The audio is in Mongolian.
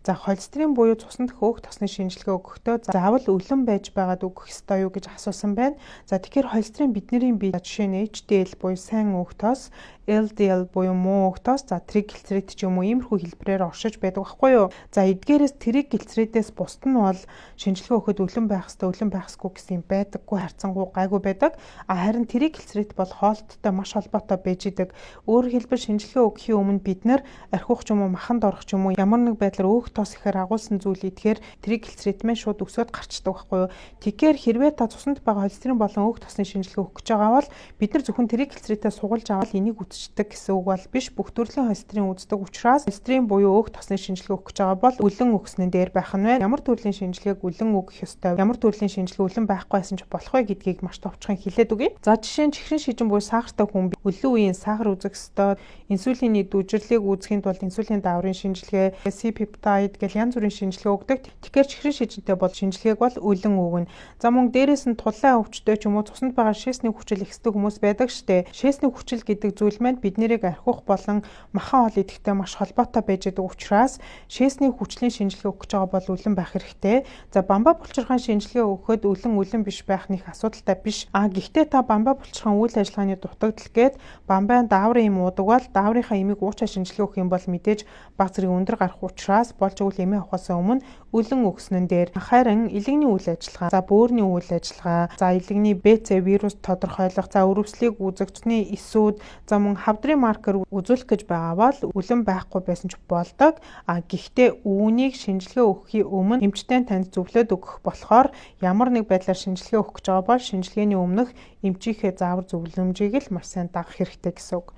За холестерин буюу цуснд хөөх тосны шинжилгээ өгөхдөө заавал өлөн байж байгаад өгөх ёстой юу гэж асуусан байна. За тэгэхээр холестерин бидний бие жишээ нь HDL буюу сайн өөх тос, LDL буюу муу өөх тос, за тригглицерид ч юм уу иймэрхүү хэлбэрээр оршиж байдаг байхгүй юу? За эдгээрээс тригглицеридээс бусд нь бол шинжилгээ өгөхөд өлөн байх ёстой, өлөн байхгүй гэсэн юм байдаггүй, харьцангуй гайгүй байдаг. Харин тригглицерид бол хоолттой маш холбоотой байж идэг. Өөрөөр хэлбэл шинжилгээ өгөхийн өмнө бид нэр архиух ч юм уу маханд орох ч юм уу ямар нэг байдлаар өөх тос ихээр агуулсан зүйл идэхээр тригглицерид маань шууд өсөд гарчдаг байхгүй юу. Тэгэхээр хэрвээ та цуснд байгаа холестерин болон өөх тосны шинжилгээ өгөх гэж байгаа бол бид нар зөвхөн тригглицеридээ сугалж аваад энийг үздэг гэсэн үг бол биш. Бүх төрлийн холестерин үздэг учраас холестерин буюу өөх тосны шинжилгээ өгөх гэж байгаа бол өлөн өгснөн дээр байх нь байна. Ямар төрлийн шинжилгээг өлөн өгөх ёстой, ямар төрлийн шинжилгээ өлөн байхгүй байсан ч болох вэ гэдгийг маш товчхон хэлээд өгье. За жишээ нь чихрийн шижин буюу сахартай хүн өлөн үеийн сахар үзэх ёстой, инсулиний дүржирлийг үүсгэхийн тулд инсулин дааврын шинжилгээ, C-peptide гэх янз бүрийн шинжилгээ өгдөг. Тэгэхээр чихрийн шижинтэй бол шинжилгээг бол өлөн өгнө. За мөн дээрээс нь тулаан өвчтөй ч юм уу цуснд байгаа шээсний хүчил ихсдэг хүмүүс байдаг штэ. Шээсний хүчил гэдэг зүйл маань бид нэрийг архиух болон махан хоол идэхтэй маш холбоотой байж байгаа учраас шээсний хүчлийн шинжилгээ өгөх гэж байгаа бол өлөн байх хэрэгтэй. За бамбаа булчирхайн шинжилгээ өгөхөд өлөн биш байх нэг асуудалтай биш. Гэхдээ та бамбаа булчирхайн үйл ажиллагааны дутагдал гээд бамбайн дааврын им уудаг бол дааврынхаа имийг уучаа шинжилгээ өгөх юм бол мэдээж баг зэрэг өндөр гарах учраас болж өгвөл эмээ авахаас өмнө өлөн өгснөн дээр харин илэгний үйл ажиллагаа, за бөөрийн үйл ажиллагаа, за илэгний БЦ вирус тодорхойлох, за өрөвслийг үүсгэх, цусны эсүүд, за мөн хавдрын маркер үзүүлэх гэж байгаа бол өлөн байхгүй байсан ч болдог. Гэхдээ үүнийг шинжилгээ өгөхийн өмнө эмчтэй танд зөвлөд өгөх болохоор ямар нэг байдлаар шинжилгээ өгөх гэж байгаа бол шинжилгээний өмнөх эмчийнхээ заавар зөвлөмжийг л маш сайн дагах хэрэгтэй гэсэн үг.